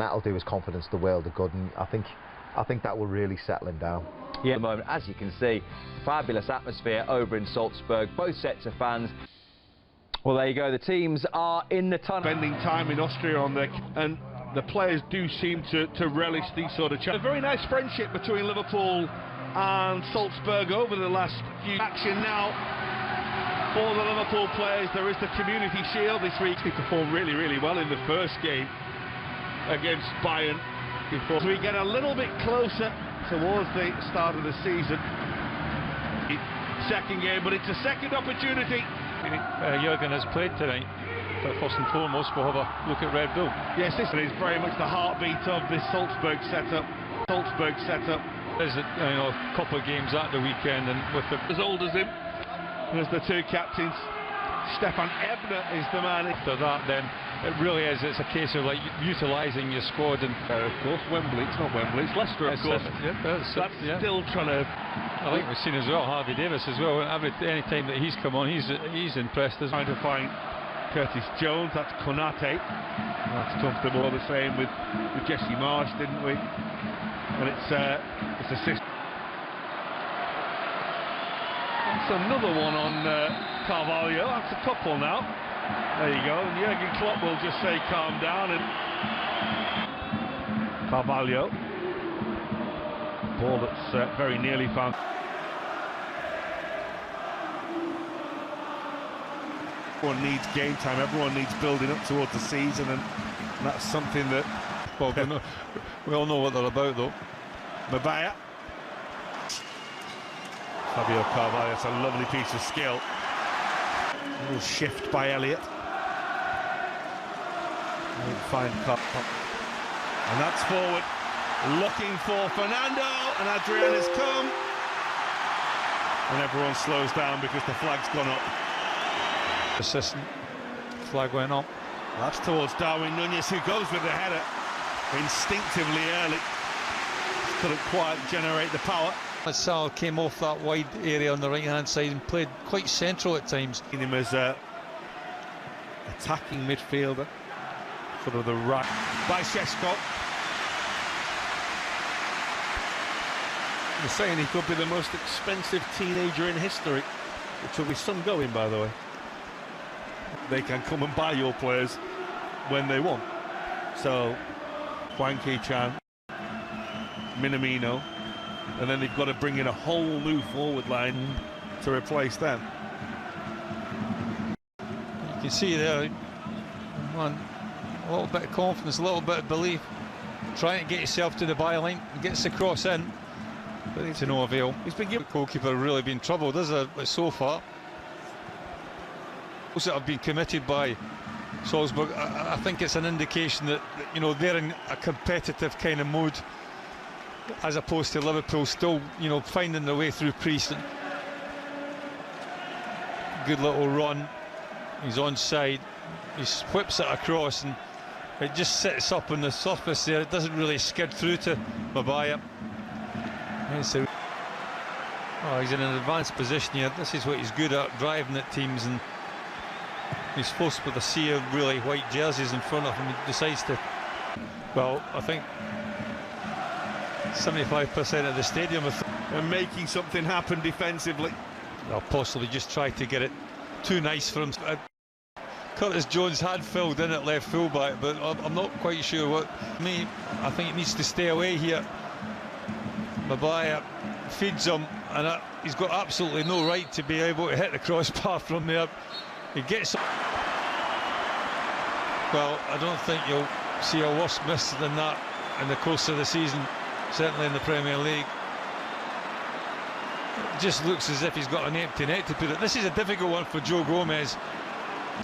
and that'll do his confidence the world of good, and I think that will really settle him down. Yeah, at the moment, as you can see, fabulous atmosphere over in Salzburg, both sets of fans. Well, there you go, the teams are in the tunnel. Spending time in Austria on their, and the players do seem to relish these sort of challenges. A very nice friendship between Liverpool and Salzburg over the last few. Action now for the Liverpool players. There is the Community Shield this week. They performed really, really well in the first game against Bayern. Before we get a little bit closer towards the start of the season. Second game, but it's a second opportunity. Jurgen has played tonight, but first and foremost we'll have a look at Red Bull. Yes, this is very much the heartbeat of this Salzburg setup. There's a couple of games at the weekend, and with the as old as him, there's the two captains. Stefan Ebner is the man. After that, then it really is. It's a case of like utilising your squad, and of course Wembley. It's not Wembley. It's Leicester, of course. That's still trying to. I think we've seen as well Harvey Davis as well. Any time that he's come on, he's impressed us. Trying to find Curtis Jones. That's Konate. That's comfortable. The same with Jesse Marsh, didn't we? And it's assist. That's another one on Carvalho. That's a couple now. There you go. And Jurgen Klopp will just say calm down, and Carvalho. Ball that's very nearly found. Everyone needs game time. Everyone needs building up towards the season, and that's something that. Well, we all know what they're about, though. Mabaya. Fabio Carvalho, it's a lovely piece of skill. A little shift by Elliott. Find Cup. And that's forward. Looking for Fernando, and Adrian has come. And everyone slows down because the flag's gone up. Assistant. Flag went up. That's towards Darwin Núñez, who goes with the header instinctively early. Couldn't quite generate the power. Sal came off that wide area on the right hand side and played quite central at times. Him as a attacking midfielder, sort of the right by Šeško. They're saying he could be the most expensive teenager in history, which will be some going, by the way. They can come and buy your players when they want. So Hwang Hee-chan, Minamino, and then they've got to bring in a whole new forward line to replace them. You can see there, a little bit of confidence, a little bit of belief, trying to get yourself to the byline, gets the cross in, but to no avail. He's been given. The goalkeeper really been troubled, so far. Those that have been committed by Salzburg, I think it's an indication that they're in a competitive kind of mood, as opposed to Liverpool still finding their way through Priest. Good little run, he's onside, he whips it across and it just sits up on the surface there. It doesn't really skid through to Mabaya. He's in an advanced position here. This is what he's good at, driving at teams, and he's forced with a sea of really white jerseys in front of him. He decides to, well, I think 75% of the stadium are making something happen defensively. They'll possibly just try to get it too nice for him. Curtis Jones had filled in at left fullback, but I'm not quite sure what. I think he needs to stay away here. Mabaya feeds him, and he's got absolutely no right to be able to hit the crossbar from there. He gets. Well, I don't think you'll see a worse miss than that in the course of the season, certainly in the Premier League. It just looks as if he's got an empty net to put it. This is a difficult one for Joe Gomez.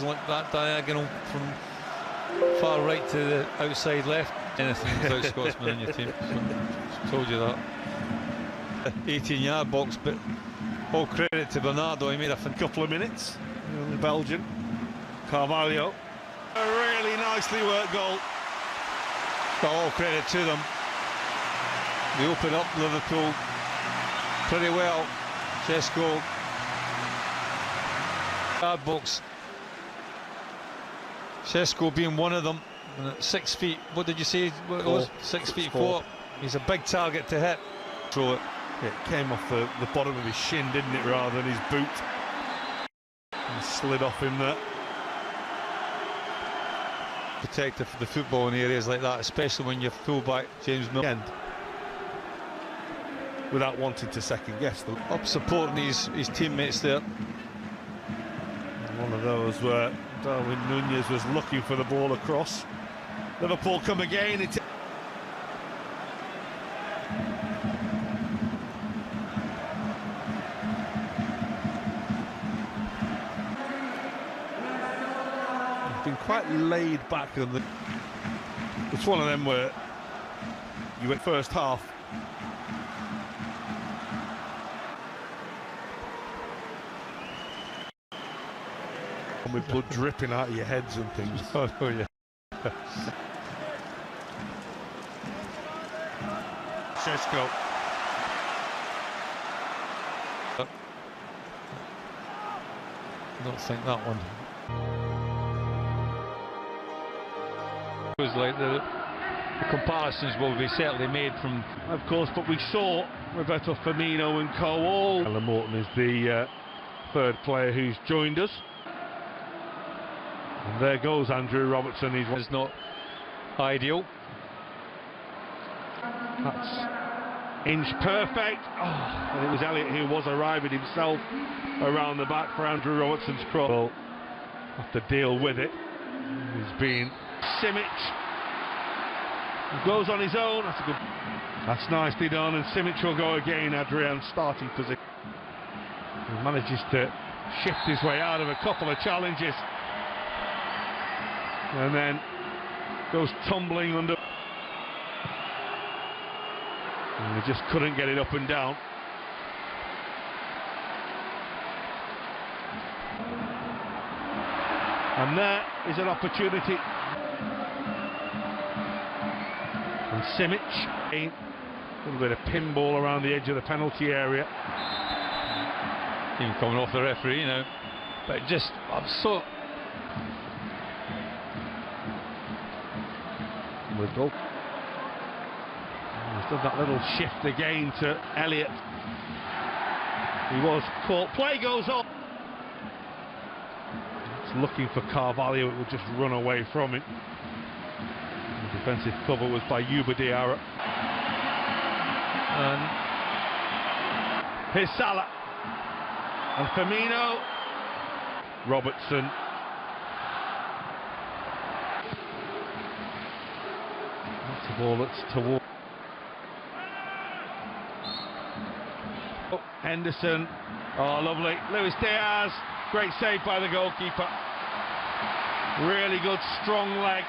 Like that diagonal from far right to the outside left. Anything without Scotsman in your team. So, told you that. 18-yard box, but all credit to Bernardo. He made a couple of minutes. The Belgian Carvalho, a really nicely worked goal. But all credit to them. They open up Liverpool pretty well. Šeško, yard box. Šeško being one of them. And at 6 feet, what did you say what it Four. was? 6 feet 4. He's a big target to hit. Throw it. It came off the bottom of his shin, didn't it, rather than his boot. And slid off him there. Protective for the football in areas like that, especially when you're fullback James Milner. Without wanting to second guess them. Up supporting his teammates there. One of those where Darwin Nunez was looking for the ball across. Liverpool come again. It's been quite laid back on the. It's one of them where you went first half. With blood dripping out of your heads and things. Oh yeah. Šeško. Don't think that one. It was like the comparisons will be certainly made from, Of course, but we saw Roberto Firmino and co all. Alan Morton is the third player who's joined us. And there goes Andrew Robertson. is not ideal. That's inch perfect. Oh, and it was Elliott who was arriving himself around the back for Andrew Robertson's cross. Well, have to deal with it. He's been Simic. He goes on his own. That's a good. That's nicely done. And Simic will go again. Adrian's starting position. He manages to shift his way out of a couple of challenges. And then goes tumbling under. And he just couldn't get it up and down. And there is an opportunity. And Simic, a little bit of pinball around the edge of the penalty area. Even coming off the referee, you know, but just, I'm so. With goal. He's done that little shift again to Elliott. He was caught. Play goes on. It's looking for Carvalho. It would just run away from him. The defensive cover was by Yuba Diarra. And here's Salah. And Firmino. Robertson. That's the ball that's toward. Oh, Henderson. Oh, lovely. Luis Diaz. Great save by the goalkeeper. Really good, strong leg.